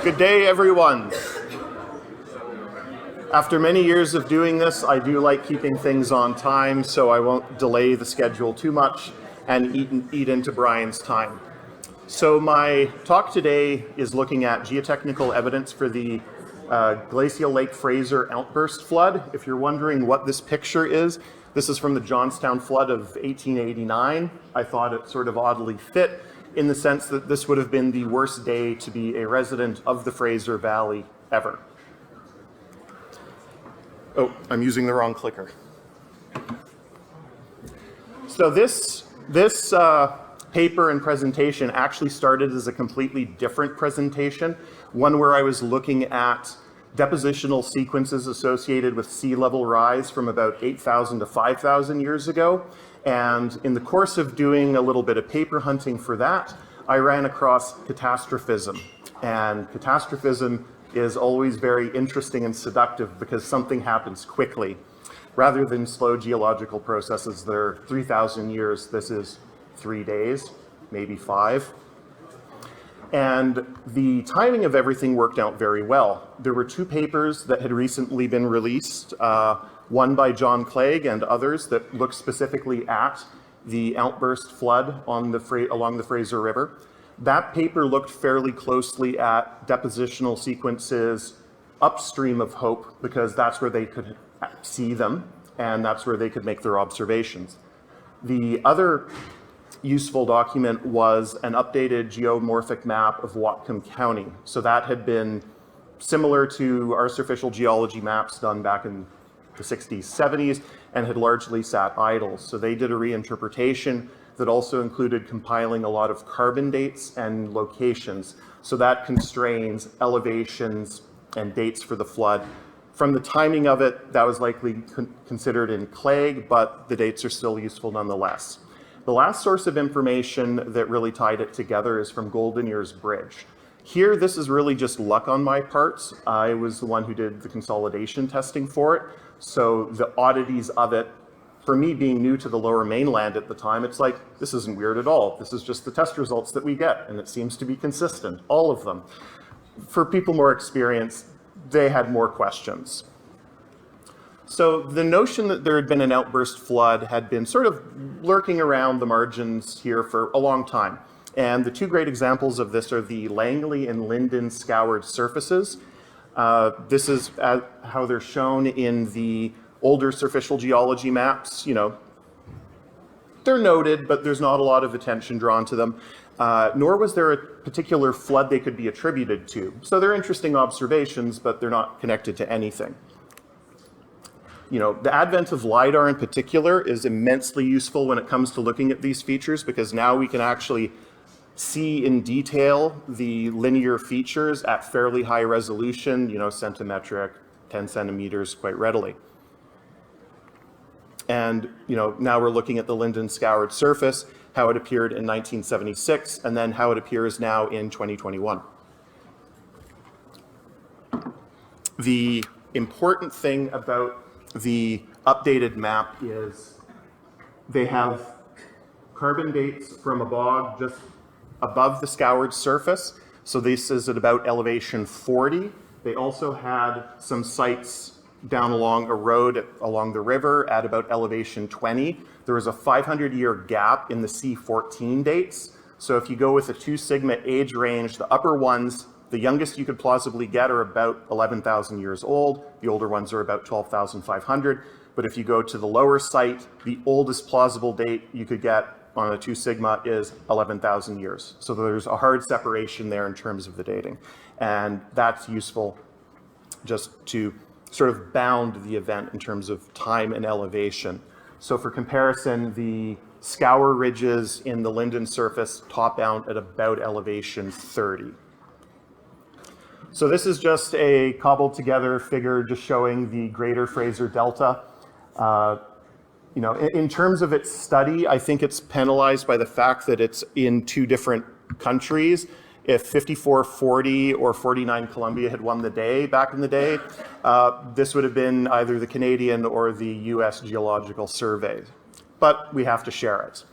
Good day, everyone. After many years of doing this, I do like keeping things on time, so I won't delay the schedule too much and eat into Brian's time. So my talk today is looking at geotechnical evidence for the glacial Lake Fraser outburst flood. If you're wondering what this picture is, this is from the Johnstown flood of 1889. I thought it sort of oddly fit in the sense that this would have been the worst day to be a resident of the Fraser Valley ever. Oh, I'm using the wrong clicker. So this paper and presentation actually started as a completely different presentation, one where I was looking at depositional sequences associated with sea level rise from about 8,000 to 5,000 years ago. And in the course of doing a little bit of paper hunting for that, I ran across catastrophism. And catastrophism is always very interesting and seductive because something happens quickly. Rather than slow geological processes that are 3,000 years, this is 3 days, maybe 5. And the timing of everything worked out very well. There were 2 papers that had recently been released, one by John Clague and others that looked specifically at the outburst flood on along the Fraser River. That paper looked fairly closely at depositional sequences upstream of Hope because that's where they could see them and that's where they could make their observations. The other useful document was an updated geomorphic map of Whatcom County. So that had been similar to our surficial geology maps done back in the 60s, 70s, and had largely sat idle. So they did a reinterpretation that also included compiling a lot of carbon dates and locations. So that constrains elevations and dates for the flood. From the timing of it, that was likely considered in Clague, but the dates are still useful nonetheless. The last source of information that really tied it together is from Golden Ears Bridge. Here, this is really just luck on my part. I was the one who did the consolidation testing for it. So the oddities of it, for me being new to the lower mainland at the time, it's like, this isn't weird at all. This is just the test results that we get, and it seems to be consistent, all of them. For people more experienced, they had more questions. So the notion that there had been an outburst flood had been sort of lurking around the margins here for a long time. And the 2 great examples of this are the Langley and Linden scoured surfaces. This is how they're shown in the older surficial geology maps. You know, they're noted, but there's not a lot of attention drawn to them. Nor was there a particular flood they could be attributed to. So they're interesting observations, but they're not connected to anything. You know, the advent of LiDAR in particular is immensely useful when it comes to looking at these features because now we can actually see in detail the linear features at fairly high resolution, you know, centimetric, 10 centimeters quite readily. And, you know, now we're looking at the Linden scoured surface, how it appeared in 1976, and then how it appears now in 2021. The important thing about the updated map is they have carbon dates from a bog just above the scoured surface. So this is at about elevation 40. They also had some sites down along a road along the river at about elevation 20. There was a 500-year gap in the C14 dates. So if you go with a 2 sigma age range, the upper ones, the youngest you could plausibly get are about 11,000 years old. The older ones are about 12,500. But if you go to the lower site, the oldest plausible date you could get on a 2 sigma is 11,000 years. So there's a hard separation there in terms of the dating. And that's useful just to sort of bound the event in terms of time and elevation. So for comparison, the scour ridges in the Linden surface top out at about elevation 30. So this is just a cobbled together figure just showing the greater Fraser Delta. You know, in terms of its study, I think it's penalized by the fact that it's in 2 different countries. If 5440 or 49 Columbia had won the day back in the day, this would have been either the Canadian or the US Geological Survey. But we have to share it.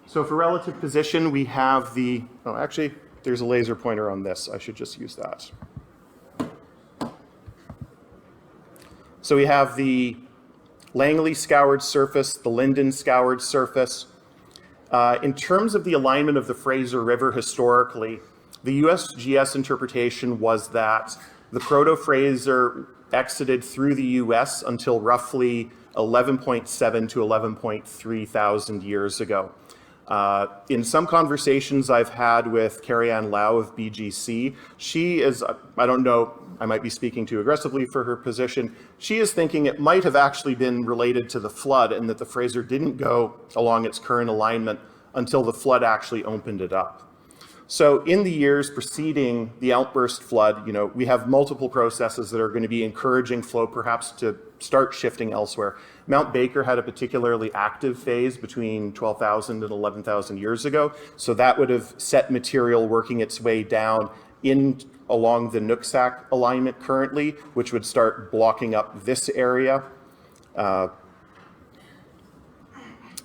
So for relative position, we have the, oh, actually, there's a laser pointer on this. I should just use that. So we have the Langley scoured surface, the Linden scoured surface. In terms of the alignment of the Fraser River historically, the USGS interpretation was that the Proto-Fraser exited through the US until roughly 11.7 to 11.3 thousand years ago. In some conversations I've had with Carrie-Anne Lau of BGC, she is, I don't know, I might be speaking too aggressively for her position, she is thinking it might have actually been related to the flood and that the Fraser didn't go along its current alignment until the flood actually opened it up. So in the years preceding the outburst flood, we have multiple processes that are going to be encouraging flow perhaps to start shifting elsewhere. Mount Baker had a particularly active phase between 12,000 and 11,000 years ago. So that would have set material working its way down along the Nooksack alignment currently, which would start blocking up this area.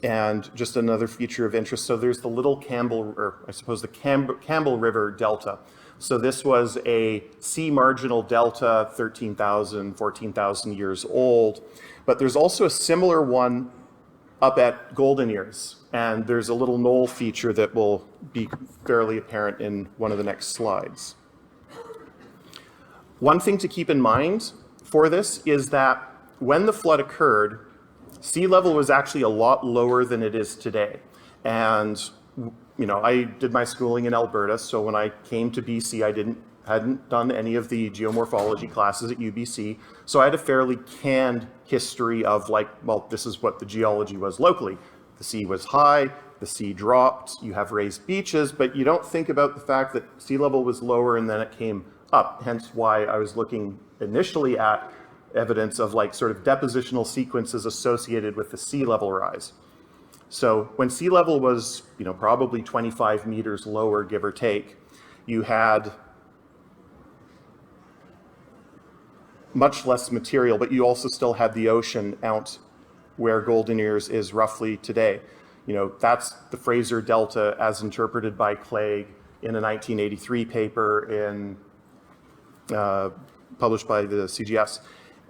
And just another feature of interest, so there's the Little Campbell, or I suppose the Campbell River Delta. So this was a sea marginal delta, 13,000, 14,000 years old. But there's also a similar one up at Golden Ears. And there's a little knoll feature that will be fairly apparent in one of the next slides. One thing to keep in mind for this is that when the flood occurred, sea level was actually a lot lower than it is today. And I did my schooling in Alberta, so when I came to BC, I hadn't done any of the geomorphology classes at UBC, so I had a fairly canned history of this is what the geology was locally. The sea was high, the sea dropped, you have raised beaches, but you don't think about the fact that sea level was lower and then it came up, hence why I was looking initially at evidence of sort of depositional sequences associated with the sea level rise. So when sea level was, probably 25 meters lower, give or take, you had much less material, but you also still had the ocean out where Golden Ears is roughly today. That's the Fraser Delta as interpreted by Clague in a 1983 paper published by the CGS.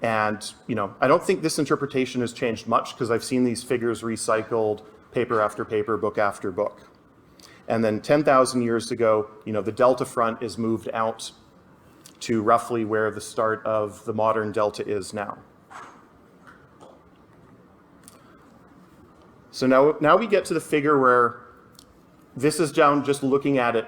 And, I don't think this interpretation has changed much because I've seen these figures recycled paper after paper, book after book. And then 10,000 years ago, the delta front is moved out to roughly where the start of the modern delta is now. So now we get to the figure where this is down just looking at it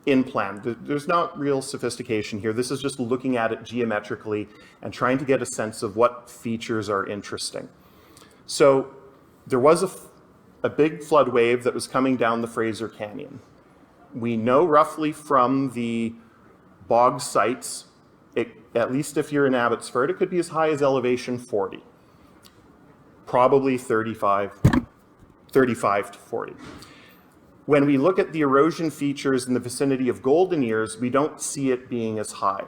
in plan. There's not real sophistication here. This is just looking at it geometrically and trying to get a sense of what features are interesting. So there was a big flood wave that was coming down the Fraser Canyon. We know roughly from the bog sites, at least if you're in Abbotsford, it could be as high as elevation 40, probably 35 to 40. When we look at the erosion features in the vicinity of Golden Ears, we don't see it being as high.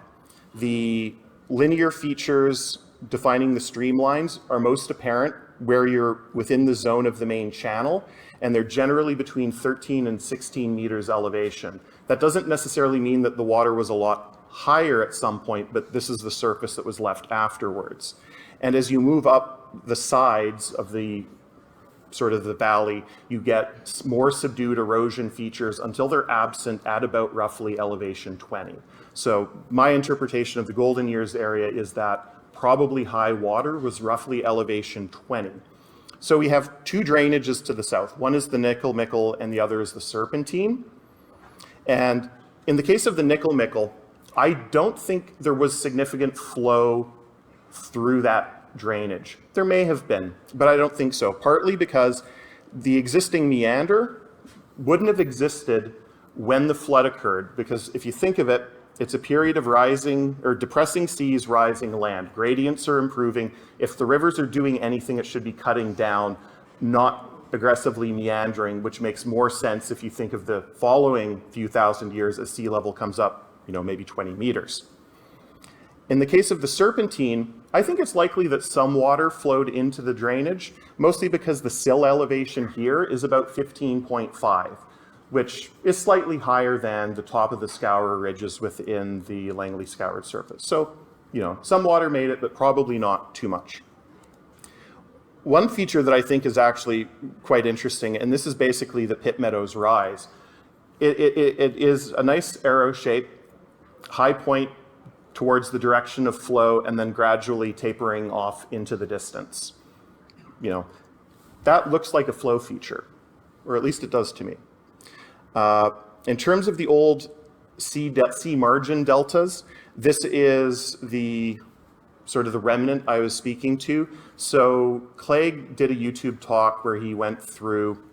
The linear features defining the streamlines are most apparent where you're within the zone of the main channel, and they're generally between 13 and 16 meters elevation. That doesn't necessarily mean that the water was a lot higher at some point, but this is the surface that was left afterwards. And as you move up the sides of the valley, you get more subdued erosion features until they're absent at about roughly elevation 20. So my interpretation of the Golden Ears area is that probably high water was roughly elevation 20. So we have two drainages to the south. One is the Nickel Mickle and the other is the Serpentine. And in the case of the Nickel Mickle, I don't think there was significant flow through that drainage. There may have been, but I don't think so. Partly because the existing meander wouldn't have existed when the flood occurred, because if you think of it, it's a period of rising or depressing seas, rising land. Gradients are improving. If the rivers are doing anything, it should be cutting down, not aggressively meandering, which makes more sense if you think of the following few thousand years as sea level comes up, maybe 20 meters. In the case of the Serpentine, I think it's likely that some water flowed into the drainage, mostly because the sill elevation here is about 15.5, which is slightly higher than the top of the scour ridges within the Langley scoured surface. So You know, some water made it, but probably not too much. One feature that I think is actually quite interesting, and this is basically the Pitt Meadows rise. It is a nice arrow shape, high point towards the direction of flow, and then gradually tapering off into the distance. You know, that looks like a flow feature, or at least it does to me. In terms of the old sea margin deltas, this is the sort of the remnant I was speaking to. So Clague did a YouTube talk where he went through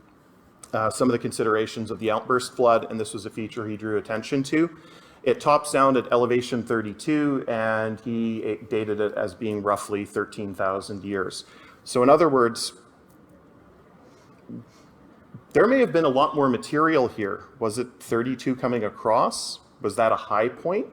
some of the considerations of the outburst flood, and this was a feature he drew attention to. It tops down at elevation 32, and he dated it as being roughly 13,000 years. So in other words, there may have been a lot more material here. Was it 32 coming across? Was that a high point?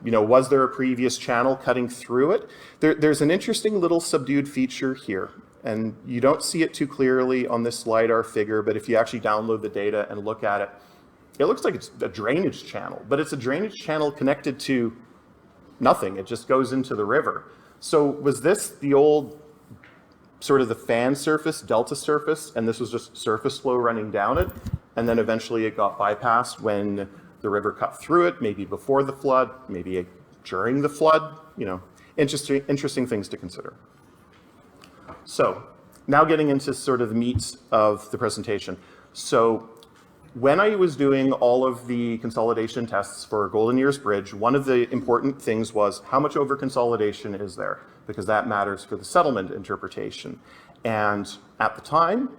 You know, was there a previous channel cutting through it? There's an interesting little subdued feature here, and you don't see it too clearly on this LiDAR figure, but if you actually download the data and look at it, it looks like it's a drainage channel, but it's a drainage channel connected to nothing. It just goes into the river. So was this the old sort of the fan surface, delta surface, and this was just surface flow running down it, and then eventually it got bypassed when the river cut through it, maybe before the flood, maybe during the flood? You know, interesting things to consider. So now getting into sort of the meat of the presentation. So when I was doing all of the consolidation tests for Golden Years Bridge, one of the important things was how much over-consolidation is there, because that matters for the settlement interpretation. And at the time,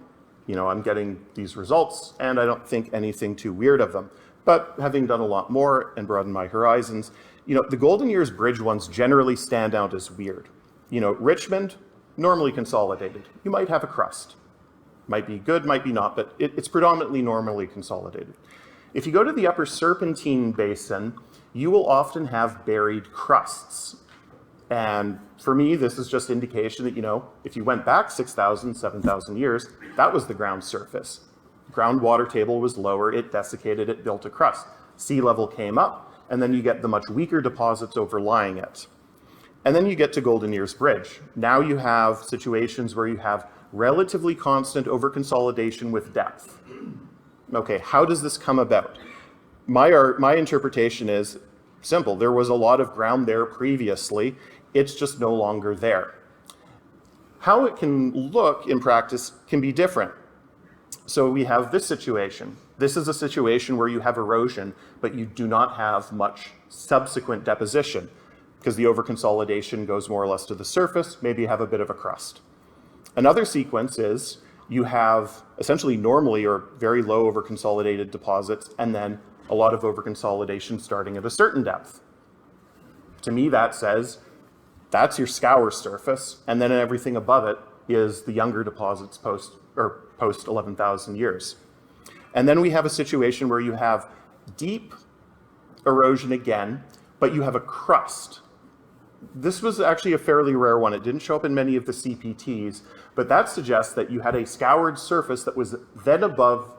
you know, I'm getting these results, and I don't think anything too weird of them. But having done a lot more and broadened my horizons, you know, the Golden Years Bridge ones generally stand out as weird. You know, Richmond, normally consolidated. You might have a crust. Might be good, might be not, but it's predominantly normally consolidated. If you go to the Upper Serpentine Basin, you will often have buried crusts. And for me, this is just indication that, you know, if you went back 6,000, 7,000 years, that was the ground surface. Groundwater table was lower, it desiccated, it built a crust. Sea level came up, and then you get the much weaker deposits overlying it. And then you get to Golden Years Bridge. Now you have situations where you have relatively constant over-consolidation with depth. Okay, how does this come about? My interpretation is simple. There was a lot of ground there previously. It's just no longer there. How it can look in practice can be different. So we have this situation. This is a situation where you have erosion, but you do not have much subsequent deposition because the over-consolidation goes more or less to the surface. Maybe you have a bit of a crust. Another sequence is you have essentially normally or very low over-consolidated deposits and then a lot of over-consolidation starting at a certain depth. To me, that says that's your scour surface, and then everything above it is the younger deposits post 11,000 years. And then we have a situation where you have deep erosion again, but you have a crust. This was actually a fairly rare one. It didn't show up in many of the CPTs, but that suggests that you had a scoured surface that was then above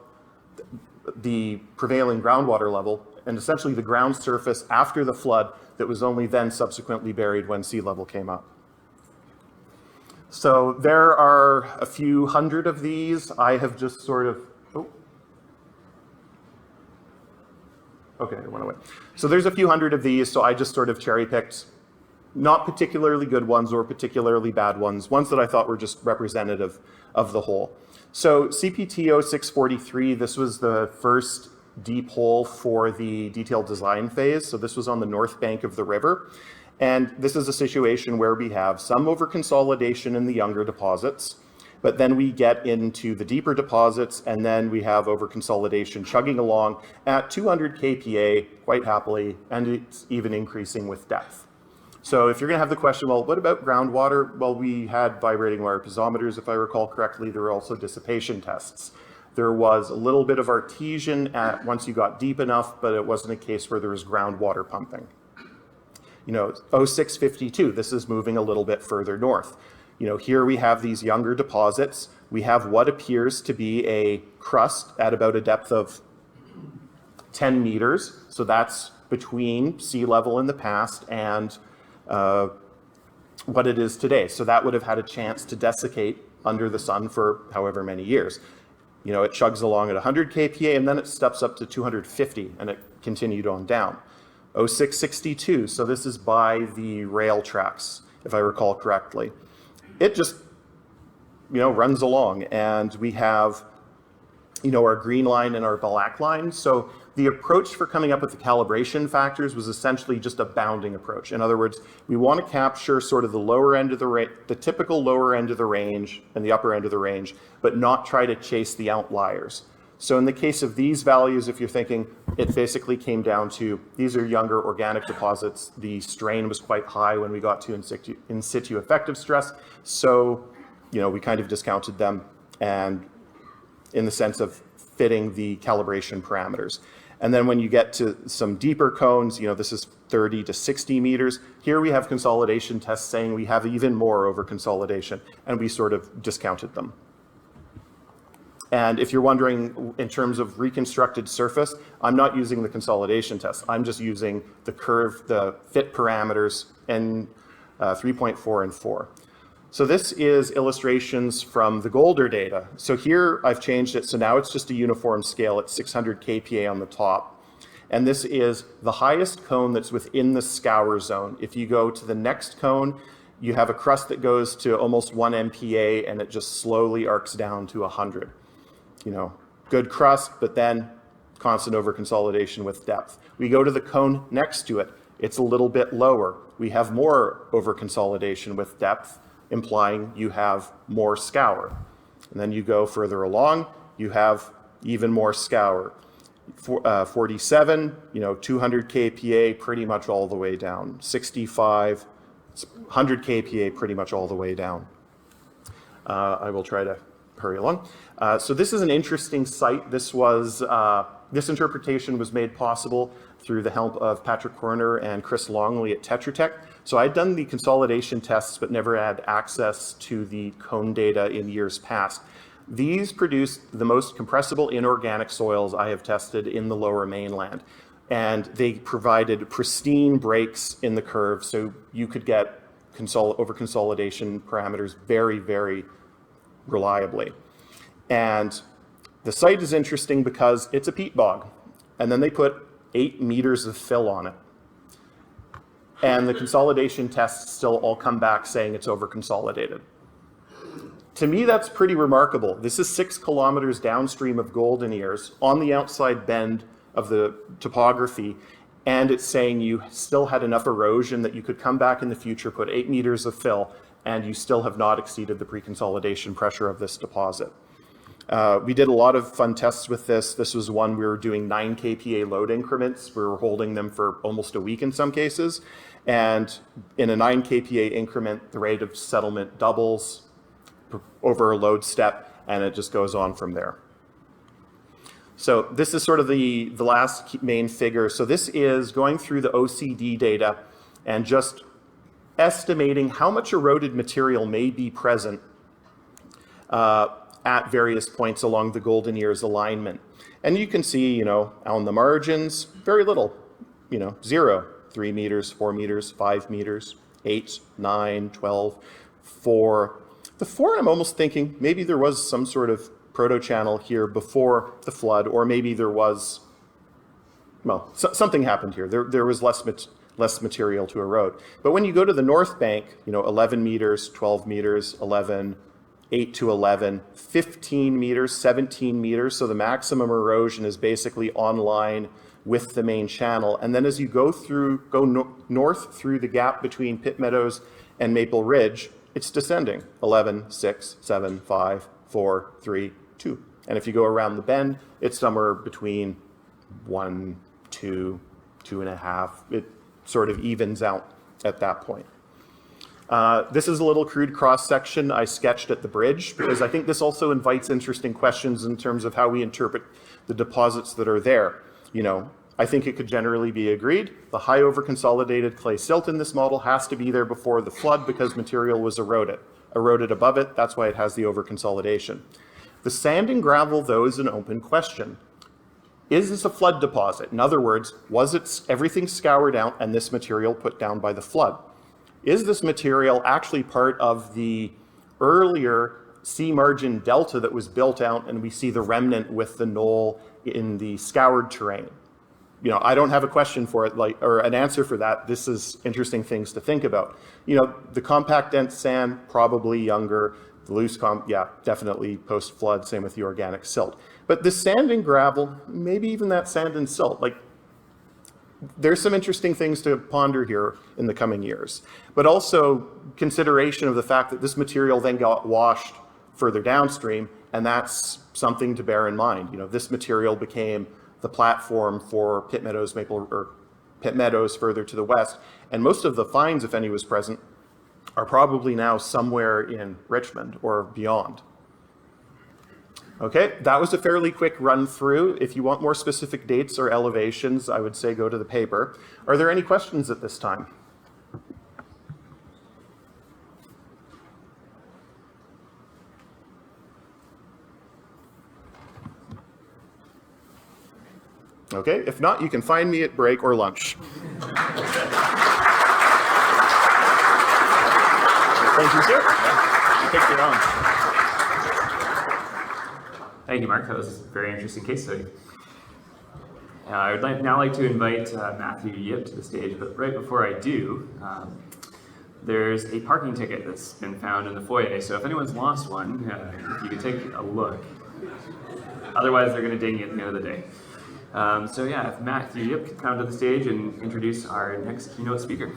the prevailing groundwater level, and essentially the ground surface after the flood that was only then subsequently buried when sea level came up. So there are a few hundred of these. I have just sort of, okay, it went away. So there's a few hundred of these, so I just sort of cherry-picked not particularly good ones or particularly bad ones that I thought were just representative of the whole. So CPT 0643, this was the first deep hole for the detailed design phase. So this was on the north bank of the river. And this is a situation where we have some over-consolidation in the younger deposits, but then we get into the deeper deposits, and then we have over-consolidation chugging along at 200 kPa quite happily, and it's even increasing with depth. So if you're going to have the question, well, what about groundwater? Well, we had vibrating wire piezometers, if I recall correctly. There were also dissipation tests. There was a little bit of artesian once you got deep enough, but it wasn't a case where there was groundwater pumping. You know, 0652, this is moving a little bit further north. You know, here we have these younger deposits. We have what appears to be a crust at about a depth of 10 meters. So that's between sea level in the past and what it is today. So that would have had a chance to desiccate under the sun for however many years. You know, it chugs along at 100 kPa and then it steps up to 250 and it continued on down. 0662, so this is by the rail tracks, if I recall correctly. It just, you know, runs along, and we have, you know, our green line and our black line. So the approach for coming up with the calibration factors was essentially just a bounding approach. In other words, we want to capture sort of the lower end of the typical lower end of the range and the upper end of the range, but not try to chase the outliers. So in the case of these values, if you're thinking, it basically came down to, these are younger organic deposits. The strain was quite high when we got to in situ effective stress. So, you know, we kind of discounted them, and in the sense of fitting the calibration parameters. And then when you get to some deeper cones, you know, this is 30 to 60 meters. Here we have consolidation tests saying we have even more over consolidation, and we sort of discounted them. And if you're wondering in terms of reconstructed surface, I'm not using the consolidation test. I'm just using the curve, the fit parameters in 3.4 and 4. So this is illustrations from the Golder data. So here I've changed it, so now it's just a uniform scale at 600 kPa on the top. And this is the highest cone that's within the scour zone. If you go to the next cone, you have a crust that goes to almost 1 MPa, and it just slowly arcs down to 100. You know, good crust, but then constant over-consolidation with depth. We go to the cone next to it. It's a little bit lower. We have more over-consolidation with depth, implying you have more scour. And then you go further along, you have even more scour. 47, you know, 200 kPa pretty much all the way down. 65, 100 kPa pretty much all the way down. I will try to hurry along. So this is an interesting site. This interpretation was made possible through the help of Patrick Horner and Chris Longley at Tetra Tech. So I'd done the consolidation tests, but never had access to the cone data in years past. These produced the most compressible inorganic soils I have tested in the lower mainland. And they provided pristine breaks in the curve, so you could get over-consolidation parameters very, very reliably. And the site is interesting because it's a peat bog, and then they put 8 meters of fill on it. And the consolidation tests still all come back saying it's over-consolidated. To me, that's pretty remarkable. This is 6 kilometers downstream of Golden Ears on the outside bend of the topography, and it's saying you still had enough erosion that you could come back in the future, put 8 meters of fill, and you still have not exceeded the pre-consolidation pressure of this deposit. We did a lot of fun tests with this. This was one we were doing 9 kPa load increments. We were holding them for almost a week in some cases. And in a 9 kPa increment, the rate of settlement doubles over a load step, and it just goes on from there. So this is sort of the last main figure. So this is going through the OCD data and just estimating how much eroded material may be present at various points along the Golden Ears alignment. And you can see, you know, on the margins, very little, you know, 0, 3 meters, 4 meters, 5 meters, 8, 9, 12, 4. The 4, I'm almost thinking maybe there was some sort of proto-channel here before the flood, or maybe there was, well, something happened here. There was less material to erode. But when you go to the north bank, you know, 11 meters, 12 meters, 11, 8 to 11, 15 meters, 17 meters. So the maximum erosion is basically online with the main channel. And then as you go north through the gap between Pitt Meadows and Maple Ridge, it's descending. 11, 6, 7, 5, 4, 3, 2. And if you go around the bend, it's somewhere between 1, 2, 2.5. It sort of evens out at that point. This is a little crude cross-section I sketched at the bridge, because I think this also invites interesting questions in terms of how we interpret the deposits that are there. You know, I think it could generally be agreed the high over-consolidated clay silt in this model has to be there before the flood because material was eroded above it. That's why it has the over-consolidation. The sand and gravel, though, is an open question. Is this a flood deposit? In other words, was it everything scoured out and this material put down by the flood? is this material actually part of the earlier sea margin delta that was built out, and we see the remnant with the knoll in the scoured terrain? You know, I don't have a question for it, or an answer for that. This is interesting things to think about. You know, the compact dense sand, probably younger. The loose yeah, definitely post-flood, same with the organic silt. But the sand and gravel, maybe even that sand and silt, like, there's some interesting things to ponder here in the coming years. But also consideration of the fact that this material then got washed further downstream, and that's something to bear in mind. You know, this material became the platform for Pitt Meadows, Pitt Meadows further to the west, and most of the finds, if any was present, are probably now somewhere in Richmond or beyond. Okay, that was a fairly quick run through. If you want more specific dates or elevations, I would say go to the paper. Are there any questions at this time? Okay, if not, you can find me at break or lunch. Thank you, sir. Take your own. Thank you, Mark. That was a very interesting case study. I would now like to invite Matthew Yip to the stage, but right before I do, there's a parking ticket that's been found in the foyer, so if anyone's lost one, if you could take a look. Otherwise, they're going to ding you at the end of the day. So yeah, if Matthew Yip could come to the stage and introduce our next keynote speaker.